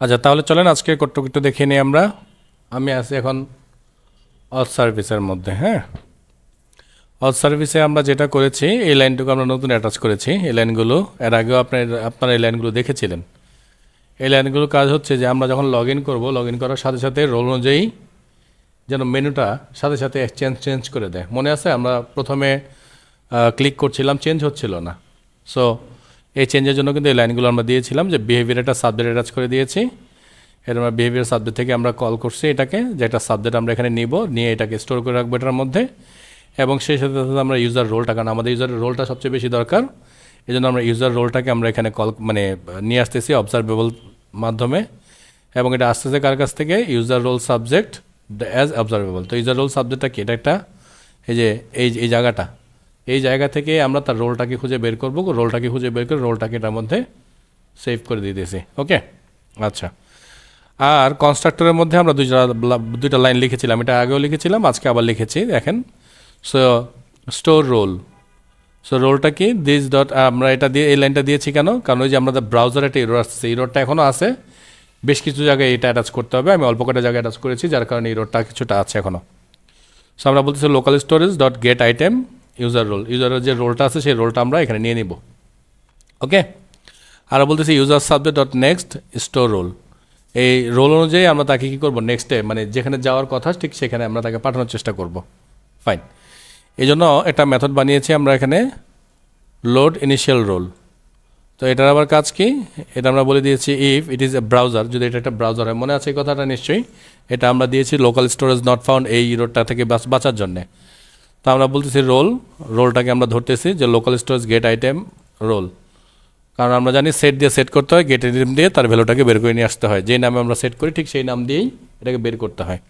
আচ্ছা, তাহলে চলেন আজকে একটু দেখে নিই আমরা। আমি আছি এখন অথ সার্ভিসের মধ্যে। হ্যাঁ, অথ সার্ভিসে আমরা যেটা করেছি, এই লাইনটুকু আমরা নতুন অ্যাটাচ করেছি। এই লাইনগুলো এর আগেও আপনারা এই লাইনগুলো দেখেছিলেন। এই লাইনগুলোর কাজ হচ্ছে যে আমরা যখন লগ ইন করবো, লগ ইন করার সাথে সাথে রোল অনুযায়ী যেন মেনুটা সাথে সাথে চেঞ্জ করে দেয়। মনে আছে আমরা প্রথমে ক্লিক করছিলাম, চেঞ্জ হচ্ছিল না। সো এই চেঞ্জের জন্য কিন্তু এই লাইনগুলো আমরা দিয়েছিলাম যে বিহেভিয়ার একটা সাবজেক্ট অ্যাটাচ করে দিয়েছি। এর আমরা বিহেভিয়ার সাবজেক্ট থেকে আমরা কল করছি এটাকে, যে একটা সাবজেক্ট আমরা এখানে নিয়ে এটাকে স্টোর করে রাখবো এটার মধ্যে। এবং সেই সাথে সাথে আমরা ইউজার রোলটা, কারণ আমাদের ইউজারের রোলটা সবচেয়ে বেশি দরকার, এই জন্য আমরা ইউজার রোলটাকে আমরা এখানে নিয়ে আসতেছি অবজারভেবল মাধ্যমে। এবং এটা আসতেছে কার কাছ থেকে? User role subject as observable. তো ইউজার রোল সাবজেক্টটা কি? এটা একটা এই জায়গাটা, এই জায়গা থেকে আমরা তার রোলটাকে খুঁজে বের করবো। রোলটাকে খুঁজে বের করে রোলটাকে এটার মধ্যে সেভ করে দিতেছি। ওকে, আচ্ছা। আর কনস্ট্রাক্টরের মধ্যে আমরা দুইটা লাইন লিখেছিলাম, এটা আগেও লিখেছিলাম, আজকে আবার লিখেছি, দেখেন। সো স্টোর রোল, সো রোলটা কি? দিস ডট, আমরা এটা দিয়ে এই লাইনটা দিয়েছি কেন? কারণ ওই যে আমাদের ব্রাউজারে একটা ইরোর আসছে, ইরোরটা এখনও আছে, বেশ কিছু জায়গায় এটা অ্যাটাচ করতে হবে। আমি অল্প কটা জায়গায় অ্যাটাচ করেছি, যার কারণে ইরোরটা কিছুটা আছে এখনও। সো আমরা বলতেছি local storage dot get item user role, ইউজারের যে রোলটা আছে সেই রোলটা আমরা এখানে নিয়ে নিব। ওকে, আর বলতেছি user subject dot next store role, এই রোল অনুযায়ী আমরা তাকে কী করবো? নেক্সটে যেখানে যাওয়ার কথা ঠিক সেখানে আমরা তাকে পাঠানোর চেষ্টা করব। ফাইন, এই জন্য একটা মেথড বানিয়েছি আমরা এখানে, লোড ইনিশিয়াল রোল। তো এটার আবার কাজ কি? এটা আমরা বলে দিয়েছি if it is a browser, যদি এটা একটা ব্রাউজার হয়, মনে আছে এই কথাটা নিশ্চয়ই। এটা আমরা দিয়েছি লোকাল স্টোরেজ নট ফাউন্ড এই ইরোরটা থেকে বাঁচার জন্যে। তো আমরা বলতেছি রোলটাকে আমরা ধরতেছি যে local storage get item role, কারণ আমরা জানি সেট করতে হয়, গেট আইটেম দিয়ে তার ভ্যালুটাকে বের করে নিয়ে আসতে হয়। যেই নামে আমরা সেট করি ঠিক সেই নাম দিয়েই এটাকে বের করতে হয়।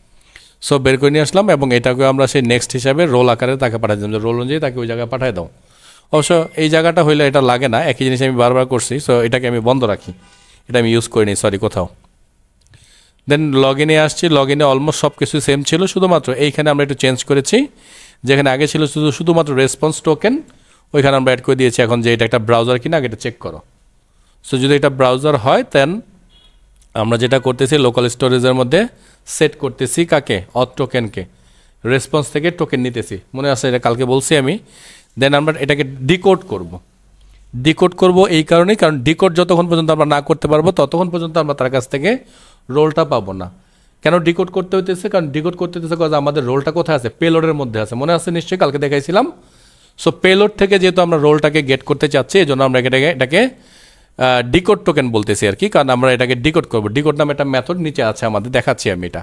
সো বের করে নিয়ে আসলাম এবং এটাকে আমরা সেই নেক্সট হিসাবে রোল আকারে তাকে পাঠিয়ে দিলাম, যে রোল অনুযায়ী তাকে ওই জায়গায় পাঠিয়ে দাও। অবশ্য এই জায়গাটা হইলে এটা লাগে না, একই জিনিস আমি বারবার করছি। সো এটাকে আমি বন্ধ রাখি, এটা আমি ইউজ করিনি, সরি, কোথাও। দেন লগ ইনে আসছি, লগ ইনে অলমোস্ট সব কিছু সেম ছিল, শুধুমাত্র এইখানে আমরা একটু চেঞ্জ করেছি। যেখানে আগে ছিল শুধুমাত্র রেসপন্স টোকেন, ওইখানে আমরা অ্যাড করে দিয়েছি এখন যে এটা একটা ব্রাউজার কিনা আগে এটা চেক করো। সো যদি এটা ব্রাউজার হয় দেন আমরা যেটা করতেছি লোকাল স্টোরেজের মধ্যে সেট করতেছি কাকে? অথ টোকেনকে। রেসপন্স থেকে টোকেন নিতেছি, মনে আছে এটা কালকে বলছি আমি। দেন আমরা এটাকে ডিকোড করব এই কারণেই, কারণ ডিকোড যতক্ষণ পর্যন্ত আমরা না করতে পারবো ততক্ষণ পর্যন্ত আমরা তার কাছ থেকে রোলটা পাবো না। কেন ডিকোড করতে হইতেছে? কারণ ডিকোড করতে হইতেছে কারণ আমাদের রোলটা কোথায় আছে? পেলোডের মধ্যে আছে, মনে আছে নিশ্চয়ই, কালকে দেখাইছিলাম। সো পেলোড থেকে যেহেতু আমরা রোলটাকে গেট করতে চাচ্ছি, এই জন্য আমরা এটাকে ডিকোড টোকেন বলতেছি আর কি, কারণ আমরা এটাকে ডিকোড করবো। ডিকোড নামে একটা মেথড নিচে আছে আমাদের, দেখাচ্ছি আমি এটা।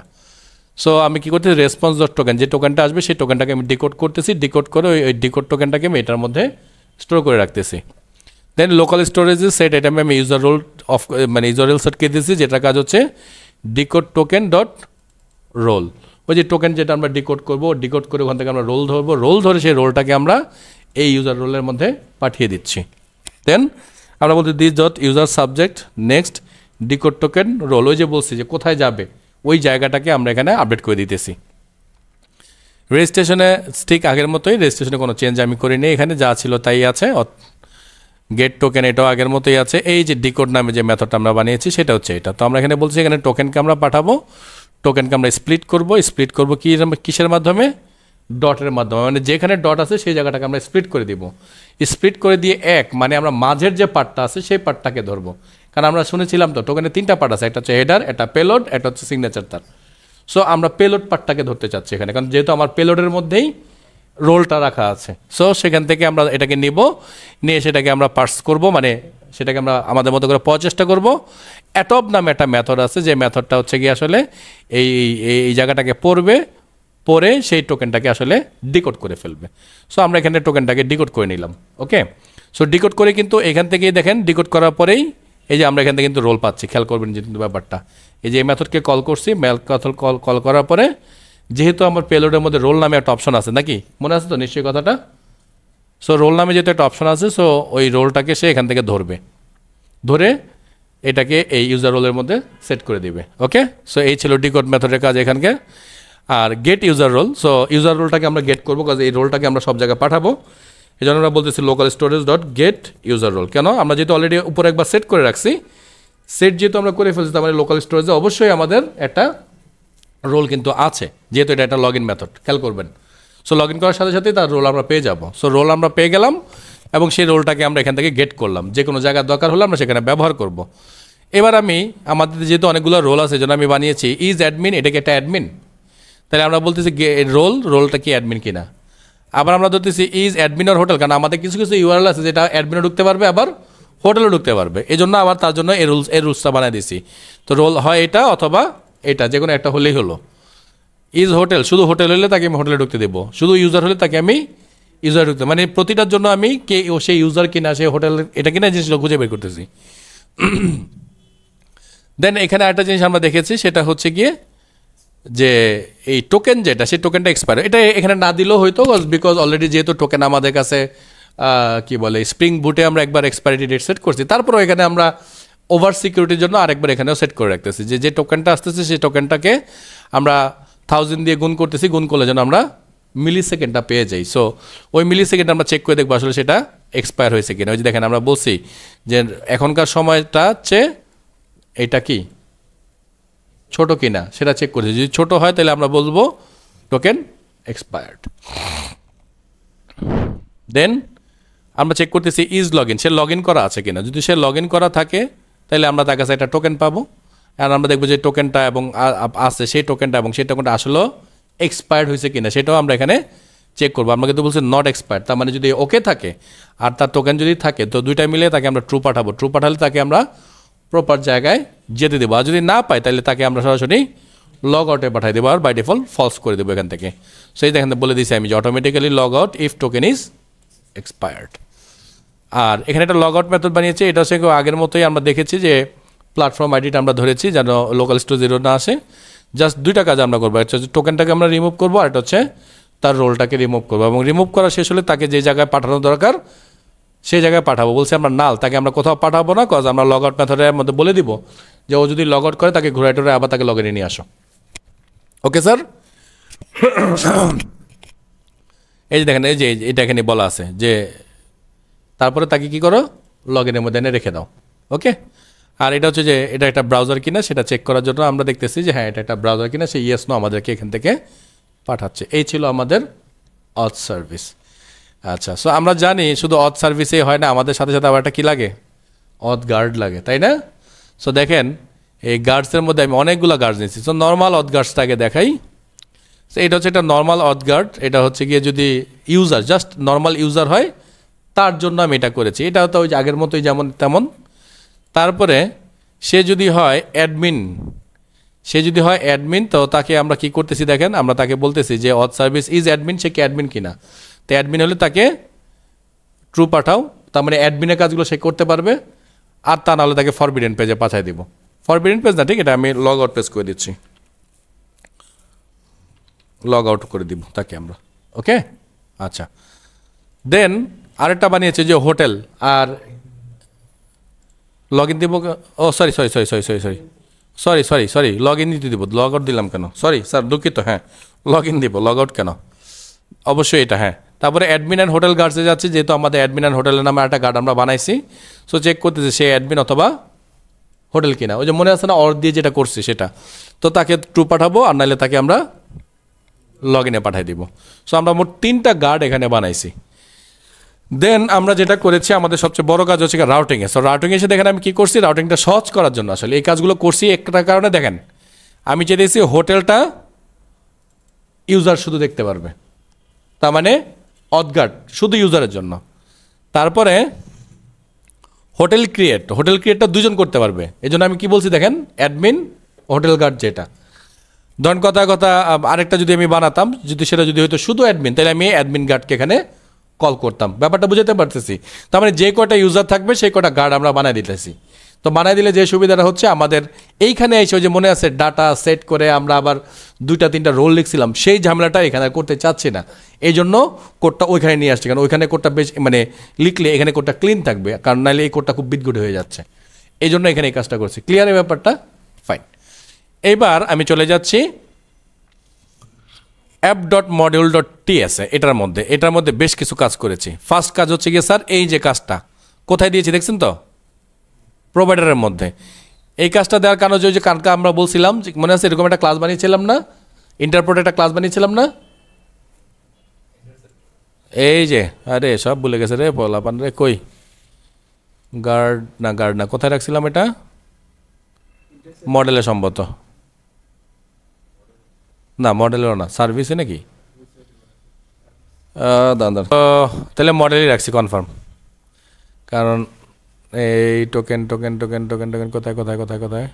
সো আমি কী করতেছি? রেসপন্স ডট টোকেন, যে টোকেনটা আসবে সেই টোকেনটাকে আমি ডিকোড করতেছি। ডিকোড করে ওই ডিকোড টোকেনটাকে আমি এটার মধ্যে স্টোর করে রাখতেছি। দেন লোকাল স্টোরেজে সেট, এটা আমি user role user role set করে দিয়েছি, যেটা কাজ হচ্ছে ডিকোড টোকেন ডট রোল। ওই যে টোকেন যেটা আমরা ডিকোড করবো, ডিকোড করে ওখান থেকে আমরা রোল ধরবো, রোল ধরে সেই রোলটাকে আমরা এই ইউজার রোলের মধ্যে পাঠিয়ে দিচ্ছি। দেন আমরা বলছি this dot user subject next decode token role, ওই যে বলছি যে কোথায় যাবে ওই জায়গাটাকে আমরা এখানে আপডেট করে দিতেছি। রেজিস্ট্রেশনে ঠিক আগের মতোই, রেজিস্ট্রেশনে কোনো চেঞ্জ আমি করিনি, এখানে যা ছিল তাই আছে। গেট টোকেন এটাও আগের মতোই আছে। এই যে ডিকোড নামে যে মেথডটা আমরা বানিয়েছি সেটা হচ্ছে এটা। তো আমরা এখানে বলছি এখানে টোকেনকে আমরা পাঠাবো, টোকেনকে আমরা স্প্লিট করব কিসের মাধ্যমে? ডটের মাধ্যমে, মানে যেখানে ডট আছে সেই জায়গাটাকে আমরা স্প্লিট করে দিব। স্প্লিট করে দিয়ে মানে আমরা মাঝের যে পার্টটা আছে সেই পার্টটাকে ধরবো, কারণ আমরা শুনেছিলাম তো টোকেনের 3টা পার্ট আছে, একটা হচ্ছে হেডার, একটা পেলোড, একটা হচ্ছে সিগনেচার তার। সো আমরা পেলোড পার্টটাকে ধরতে চাচ্ছি এখানে, কারণ যেহেতু আমার পেলোডের মধ্যেই রোলটা রাখা আছে। সো সেখান থেকে আমরা এটাকে নিয়ে সেটাকে আমরা পার্স করব, সেটাকে আমরা আমাদের মতো করে পাওয়ার চেষ্টা করব। অ্যাটপ নামে একটা মেথড আছে, যে মেথডটা হচ্ছে কি আসলে এই জায়গাটাকে পড়ে সেই টোকেনটাকে আসলে ডিকোড করে ফেলবে। সো আমরা এখানে টোকেনটাকে ডিকোড করে নিলাম। ওকে, সো ডিকোড করে কিন্তু এখান থেকেই দেখেন, ডিকোড করার পরেই এই যে আমরা এখান থেকে কিন্তু রোল পাচ্ছি, খেয়াল করবেন কিন্তু ব্যাপারটা। এই যে এই মেথডকে কল করছি, কল করার পরে যেহেতু আমার পেলোডের মধ্যে রোল নামে একটা অপশন আছে, নাকি মনে আছে তো নিশ্চয়ই কথাটা? সো রোল নামে যেহেতু একটা অপশন আছে, সো ওই রোলটাকে সে এখান থেকে ধরে এটাকে এই ইউজার রোলের মধ্যে সেট করে দিবে। ওকে, সো এই ছিল ডিকোড মেথডের কাজ এখানকে। আর get user role, so user রোলটাকে আমরা গেট করবো, কাজ এই রোলটাকে আমরা সব জায়গায় পাঠাবো। এই জন্য আমরা বলতেছি local storage dot get user role. কেন? আমরা যেহেতু অলরেডি উপরে একবার সেট করে রাখছি, সেট যেহেতু আমরা করে ফেলছি, তার মানে লোকাল স্টোরেজে অবশ্যই আমাদের একটা রোল কিন্তু আছে, যেহেতু এটা একটা লগ ইন মেথড, খেয়াল করবেন। সো লগ ইন করার সাথে সাথে তার রোল আমরা পেয়ে যাব। সো রোল আমরা পেয়ে গেলাম এবং সেই রোলটাকে আমরা এখান থেকে গেট করলাম, যে কোনো জায়গার দরকার হলে আমরা সেখানে ব্যবহার করব। এবার আমি আমাদের যেহেতু অনেকগুলো রোল আছে, যেন আমি বানিয়েছি ইজ অ্যাডমিন, এটাকে একটা অ্যাডমিন, তাহলে আমরা বলতেছি রোলটা কি অ্যাডমিন কিনা। আবার আমরা ধরতেছি ইজ অ্যাডমিন আর হোটেল, কারণ আমাদের কিছু কিছু ইউআরএল আছে যেটা অ্যাডমিনও ঢুকতে পারবে আবার হোটেলও ঢুকতে পারবে, এই জন্য আবার তার জন্য এই রুলসটা বানিয়ে দিছি। তো রোল হয় এটা অথবা এটা, যে কোনো একটা হলেই হলো। ইজ হোটেল, শুধু হোটেল হলে তাকে আমি হোটেলে ঢুকতে দেবো, শুধু ইউজার হলে তাকে আমি ইউজার ঢুকতে, মানে প্রতিটার জন্য আমি কে ও সেই ইউজার কিনা, সেই হোটেল এটা কিনা জিনিসগুলো খুঁজে বের করতেছি। দেন এখানে একটা জিনিস আমরা দেখেছি, সেটা হচ্ছে গিয়ে যে এই টোকেন যেটা, সেই টোকেনটা এক্সপায়ার, এটা এখানে না দিলেও হয়তো, বিকজ অলরেডি যেহেতু টোকেন আমাদের কাছে কি বলে স্প্রিং বুটে আমরা একবার এক্সপায়ারিটি ডেট সেট করছি, তারপরেও এখানে আমরা ওভার সিকিউরিটির জন্য আরেকবার এখানেও সেট করে রাখতেছি যে টোকেনটা আসতেছে সেই টোকেনটাকে আমরা 1000 দিয়ে গুণ করতেছি, গুণ করলে যেন আমরা মিলি সেকেন্ডটা পেয়ে যাই। সো ওই মিলি সেকেন্ড আমরা চেক করে দেখবো আসলে সেটা এক্সপায়ার হয়েছে কিনা। ওই যে দেখেন আমরা বলছি যে এখনকার সময়টা হচ্ছে এটা কি ছোট কিনা সেটা চেক করছি, যদি ছোট হয় তাহলে আমরা বলবো টোকেন এক্সপায়ার্ড। দেন আমরা চেক করতেছি is log in, say log in করা আছে কিনা, যদি সে লগ ইন করা থাকে তাহলে আমরা তার কাছে একটা টোকেন পাবো, আর আমরা দেখবো যে টোকেনটা এবং আছে সেই টোকেনটা এবং সেই টোকেনটা আসলেও এক্সপায়ার্ড হয়েছে কিনা সেটাও আমরা এখানে চেক করবো। আমরা কিন্তু বলছি নট এক্সপায়ার্ড, তার মানে যদি ওকে থাকে আর তার টোকেন যদি থাকে, তো দুইটা মিলে তাকে আমরা ট্রু পাঠাবো। ট্রু পাঠালে তাকে আমরা প্রপার জায়গায় যেতে দেবো, আর যদি না পাই তাহলে তাকে আমরা সরাসরি লগ আউটে পাঠাই দেবো, আর বাই ডিফল্ট ফলস করে দেবো এখান থেকে। সেই দেখেন বলে দিয়েছি আমি যে automatically log out if token is expired. আর এখানে একটা লগ আউট মেথড বানিয়েছে, এটা হচ্ছে আগের মতোই আমরা দেখেছি যে প্ল্যাটফর্ম আইডিটা আমরা ধরেছি যেন লোকাল স্টোর 0 না আসে। জাস্ট দুইটা কাজ আমরা করবো, একটা হচ্ছে টোকেনটাকে আমরা রিমুভ করবো, আর একটা হচ্ছে তার রোলটাকে রিমুভ করবো, এবং রিমুভ করা শেষ হলে তাকে যে জায়গায় পাঠানো দরকার সেই জায়গায় পাঠাবো। বলছি আমরা নাল, তাকে আমরা কোথাও পাঠাবো না, কজ আমরা লগ আউট মেথডের মধ্যে বলে দিব যে ও যদি লগ আউট করে তাকে ঘুরাই টুরে আবার তাকে লগ ইনে নিয়ে আসো। Okay sir. এই যে দেখেন, এই যে এটা এখানে বলা আছে যে তারপরে তাকে কি করো, লগ ইনের মধ্যে এনে রেখে দাও। ওকে। আর এটা হচ্ছে যে এটা একটা ব্রাউজার কিনা সেটা চেক করার জন্য আমরা দেখতেছি যে হ্যাঁ এটা একটা ব্রাউজার কিনা, সেই ইয়েস নো আমাদেরকে এখান থেকে পাঠাচ্ছে। এই ছিল আমাদের অথ সার্ভিস। আচ্ছা, সো আমরা জানি শুধু অথ সার্ভিসেই হয় না, আমাদের সাথে সাথে আবার একটা কী লাগে, অথ গার্ড লাগে, তাই না? সো দেখেন এই গার্ডসের মধ্যে আমি অনেকগুলো গার্ডস নিয়েছি। সো নর্মাল অথ গার্ডসটাকে দেখাই। সো এটা হচ্ছে একটা নর্মাল অথ গার্ড, এটা হচ্ছে গিয়ে যদি ইউজার জাস্ট নর্মাল ইউজার হয় তার জন্য আমি এটা করেছি। এটা তো ওই আগের মতোই যেমন তেমন। তারপরে সে যদি হয় অ্যাডমিন, তো তাকে আমরা কি করতেছি দেখেন, আমরা তাকে বলতেছি যে অথ সার্ভিস ইজ অ্যাডমিন, সে কি অ্যাডমিন কিনা। তো অ্যাডমিন হলে তাকে ট্রু পাঠাও, তার মানে অ্যাডমিনের কাজগুলো সে করতে পারবে, আর তা নাহলে তাকে ফরবিডেন পেজে পাঠাই দিব। ফরবিডেন পেজ না, ঠিক, এটা আমি লগ আউট পেজ করে দিচ্ছি, লগ আউট করে দিব তাকে আমরা। ওকে। আচ্ছা, দেন আরেকটা বানিয়েছে যে হোটেল, আর লগ ইন দিব। ও সরি লগ ইন দিতে দিব, লগ আউট দিলাম কেন, সরি স্যার দুঃখিত। হ্যাঁ লগ ইন দিব, লগ আউট কেন, অবশ্যই এটা। হ্যাঁ, তারপরে অ্যাডমিন অ্যান্ড হোটেল গার্ডসে যাচ্ছি, যেহেতু আমাদের অ্যাডমিন অ্যান্ড হোটেলের নামে একটা গার্ড আমরা বানাইছি। সো চেক করতেছি সে অ্যাডমিন অথবা হোটেল কিনা। ওই যে মনে আছে না অর দিয়ে যেটা করছি সেটা, তো তাকে ট্রু পাঠাবো, আর নাহলে তাকে আমরা লগ ইনে পাঠাই দিব। সো আমরা মোট 3টা গার্ড এখানে বানাইছি। দেন আমরা যেটা করেছি, আমাদের সবচেয়ে বড় কাজ হচ্ছে রাউটিংয়ে। সো রাউটিং এসে দেখেন আমি কী করছি, রাউটিংটা সহজ করার জন্য আসলে এই কাজগুলো করছি একটা কারণে। দেখেন আমি চেয়েছি হোটেলটা ইউজার শুধু দেখতে পারবে, তার মানে অথ গার্ড শুধু ইউজারের জন্য। তারপরে হোটেল ক্রিয়েটটা 2জন করতে পারবে, এই জন্য আমি কি বলছি দেখেন, অ্যাডমিন হোটেল গার্ড যেটা। ধরেন কথা আরেকটা যদি আমি বানাতাম, সেটা হয়তো শুধু অ্যাডমিন, তাহলে আমি অ্যাডমিন গার্ডকে এখানে কল করতাম। ব্যাপারটা বুঝতে পারতেছি? তার মানে যে কটা ইউজার থাকবে সেই কটা গার্ড আমরা বানাই দিতেছি। তো বানাই দিলে যে সুবিধাটা হচ্ছে, আমাদের এইখানে এসে যে মনে আছে ডাটা সেট করে আমরা আবার 2-3টা রোল লিখছিলাম, সেই ঝামেলাটা এখানে করতে চাচ্ছি না। এই জন্য কোডটা ওইখানে নিয়ে আসছি, কারণ ওইখানে কোডটা বেশ মানে লিখলে এখানে কোডটা ক্লিন থাকবে, কারণ নাহলে এই কোডটা খুব বিদগুড হয়ে যাচ্ছে। এই জন্য এখানে এই কাজটা করছি। ক্লিয়ার এই ব্যাপারটা? ফাইন। এইবার আমি চলে যাচ্ছি app.module.ts, এটার মধ্যে বেশ কিছু কাজ করেছি। ফার্স্ট কাজ হচ্ছে গিয়ে স্যার এই যে কাজটা কোথায় দিয়েছি দেখছেন তো, প্রোভাইডারের মধ্যে। এই কাজটা দেওয়ার কারণে যে কালকে আমরা বলছিলাম যে মনে আছে এরকম একটা ক্লাস বানিয়েছিলাম না, ইন্টারপ্রেট একটা ক্লাস বানিয়েছিলাম না, এই যে আরে সব ভুলে গেছে রে পোলাপান রে, কই গার্ড না কোথায় রাখছিলাম এটা, মডেলে সম্ভবত, না মডেলেরও না, সার্ভিসে নাকি, দাঁড়ান তাহলে মডেলই রাখছি কনফার্ম, কারণ এই token token token token token কোথায় কোথায় কোথায় কোথায়,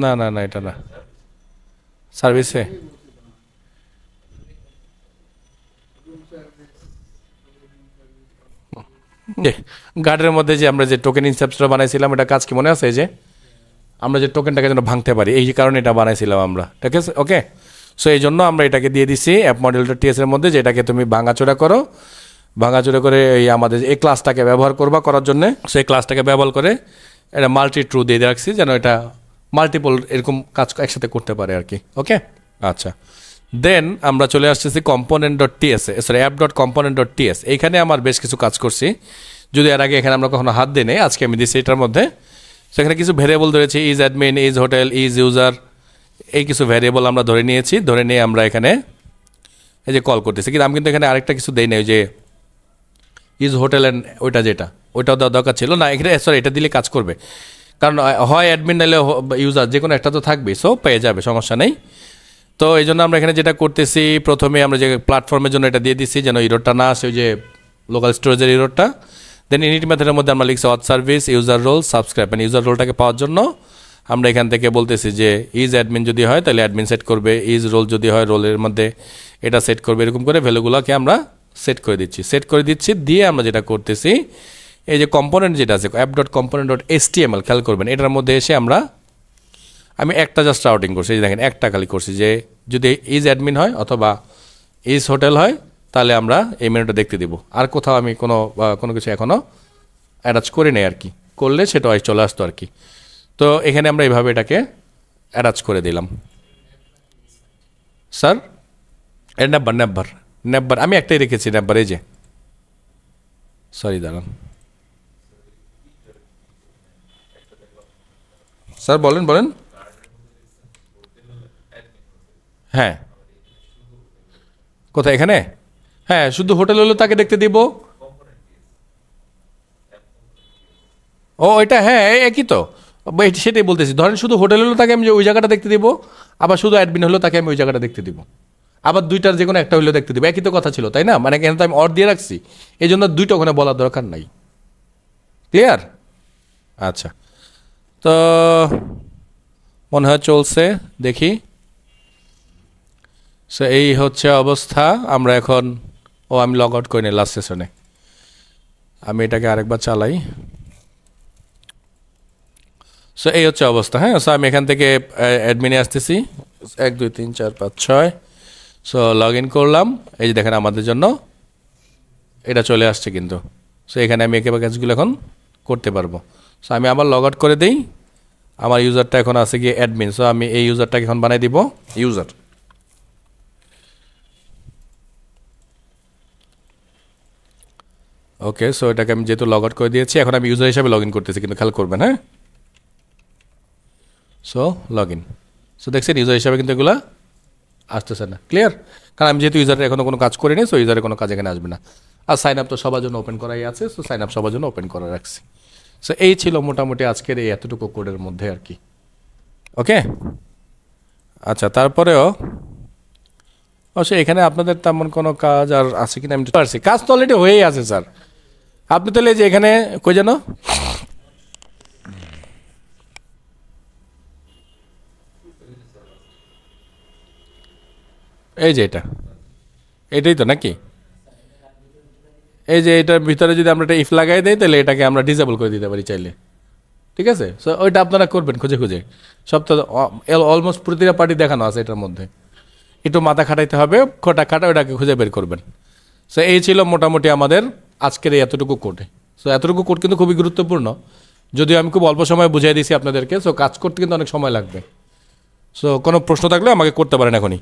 না না না এটা না, সার্ভিসে গার্ডের মধ্যে যে আমরা যে টোকেন ইনসেপ্টটা বানাইছিলাম, এটা কাজ কি মনে আছে? যে আমরা যে টোকেনটাকে যেন ভাঙতে পারি, এই কারণে এটা বানাইছিলাম আমরা, ঠিক আছে? ওকে, সো এই জন্য আমরা এটাকে দিয়ে দিছি অ্যাপ মডেলটা টিএস এর মধ্যে, যেটাকে তুমি ভাঙাচোরা করো, ভাঙাচোরা করে এই আমাদের এই ক্লাসটাকে ব্যবহার করবা করার জন্য, সেই ক্লাসটাকে ব্যবহার করে এটা মাল্টি ট্রু দিয়ে রাখছি যেন এটা মাল্টিপল এরকম কাজ একসাথে করতে পারে আর কি। ওকে, আচ্ছা, দেন আমরা চলে আসতেছি component dot T S, sorry app dot component dot T S. এইখানে আমার বেশ কিছু কাজ করছি, যদি এর আগে এখানে আমরা কখনো হাত দিই নাই, আজকে আমি দিচ্ছি এটার মধ্যে। সেখানে কিছু ভ্যারিয়েবল ধরেছি, is admin, is hotel, is user, এই কিছু ভ্যারিয়েবল আমরা ধরে নিয়েছি। ধরে নিয়ে আমরা এখানে এই যে কল করতেছি, কিন্তু আমি কিন্তু এখানে আরেকটা কিছু দেই নাই, যে ইজ হোটেল অ্যান্ড ওইটা যেটা, ওইটাও দেওয়া দরকার ছিল না এখানে, সরি এটা দিলে কাজ করবে, কারণ হয় অ্যাডমিন নাহলে ইউজার, যে কোনো একটা তো থাকবে, সো পেয়ে যাবে, সমস্যা নেই। তো এই জন্য আমরা এখানে যেটা করতেছি, প্রথমে আমরা যে প্ল্যাটফর্মের জন্য এটা দিয়ে দিচ্ছি যেন ইরোরটা না আসে, ওই যে লোকাল স্টোরেজের ইরোরটা। দেন ইনিট মেথডের মধ্যে আমরা লিখছি অথ সার্ভিস ইউজার রোল সাবস্ক্রাইব, মানে ইউজার রোলটাকে পাওয়ার জন্য আমরা এখান থেকে বলতেছি যে ইজ অ্যাডমিন যদি হয় তাহলে অ্যাডমিন সেট করবে, ইজ রোল যদি হয় রোলের মধ্যে এটা সেট করবে, এরকম করে ভ্যালুগুলোকে আমরা সেট করে দিচ্ছি। দিয়ে আমরা যেটা করতেছি, এই যে কম্পোনেন্ট যেটা আছে app dot component dot HTML, খেয়াল করবেন এটার মধ্যে এসে আমি একটা জাস্ট রাউটিং করছি, এই দেখেন একটা খালি করছি, যে যদি ইজ অ্যাডমিন হয় অথবা ইজ হোটেল হয় তাহলে আমরা এই মেনুটা দেখতে দিব। আর কোথাও আমি কোনো কিছু এখনও অ্যাটাচ করি নাই আর কি, করলে সেটা চলে আসতো আর কি। তো এখানে আমরা এইভাবে এটাকে অ্যাটাচ করে দিলাম। স্যার এর নেব্বার আমি একটাই রেখেছি, নেব্বার, এই যে সরি দাঁড়ান স্যার, বলেন। হ্যাঁ কোথায়? এখানে হ্যাঁ, শুধু হোটেল হলো তাকে দেখতে দিব। ও এটা হ্যাঁ একই তো, সেটাই বলতেছি। ধরেন শুধু হোটেল হলো তাকে আমি ওই জায়গাটা দেখতে দিব, আবার শুধু অ্যাডমিন হলো তাকে আমি ওই জায়গাটা দেখতে দিব, আবার দুইটার যে কোনো একটা হইলেও দেখতে দিব, একই তো কথা ছিল তাই না? মানে এখানে তো আমি অর দিয়ে রাখছি, এই জন্য দুইটা ওখানে বলার দরকার নাই। ক্লিয়ার? আচ্ছা, তো মনে হয় চলছে, দেখি। সো এই হচ্ছে অবস্থা। আমরা এখন আমি লগ আউট করি নি লাস্ট সেশনে, আমি এটাকে আরেকবার চালাই। সো এই হচ্ছে অবস্থা। হ্যাঁ, সো আমি এখান থেকে অ্যাডমিনে আসতেছি, 1 2 3 4 5 6। সো লগ ইন করলাম, এই যে দেখেন আমাদের জন্য এটা চলে আসছে কিন্তু। সো এখানে আমি একেবারে কাজগুলো এখন করতে পারবো। সো আমি আবার লগ আউট করে দিই, আমার ইউজারটা এখন আছে গিয়ে অ্যাডমিন। সো আমি এই ইউজারটাকে এখন বানাই দিব ইউজার। ওকে, সো এটাকে আমি যেহেতু লগ আউট করে দিয়েছি, এখন আমি ইউজার হিসাবে লগ ইন করতেছি, কিন্তু খেয়াল করবেন। হ্যাঁ, সো লগ ইন। সো দেখছেন ইউজার হিসাবে কিন্তু এগুলো আসতেছে না। ক্লিয়ার? কারণ আমি যেহেতু ইউজারের এখনো কোনো কাজ করিনি, সো ইউজারের কোনো কাজ এখানে আসবে না। আর সাইন আপ তো সবার জন্য ওপেন করাই আছে, সো সাইন আপ সবার জন্য ওপেন করা রাখছি। সো এই ছিল মোটামুটি আজকের এই এতটুকু কোডের মধ্যে আর কি। ওকে, আচ্ছা, তারপরেও অবশ্যই এখানে আপনাদের তেমন কোনো কাজ আর আছে কিনা আমি পারছি, কাজ তো অলরেডি হয়েই আছে স্যার। আপনি তাহলে যে এখানে কই যেন এই যে এটাই তো নাকি, এই যে এটার ভিতরে যদি আমরা এটা ইফ লাগাই দেই তাহলে এটাকে আমরা ডিসেবল করে দিতে পারি চাইলে। ঠিক আছে, সো ওইটা আপনারা করবেন খুঁজে সব তো অলমোস্ট প্রতিটা পার্টি দেখানো আছে এটার মধ্যে, একটু মাথা খাটাইতে হবে, খাটা ওটাকে খুঁজে বের করবেন। সো এই ছিল মোটামুটি আমাদের আজকের এই এতটুকু কোড। সো এতটুকু কোড কিন্তু খুবই গুরুত্বপূর্ণ, যদিও আমি খুব অল্প সময় বুঝিয়ে দিয়েছি আপনাদেরকে, সো কাজ করতে কিন্তু অনেক সময় লাগবে। সো কোনো প্রশ্ন থাকলে আমাকে করতে পারেন এখনই।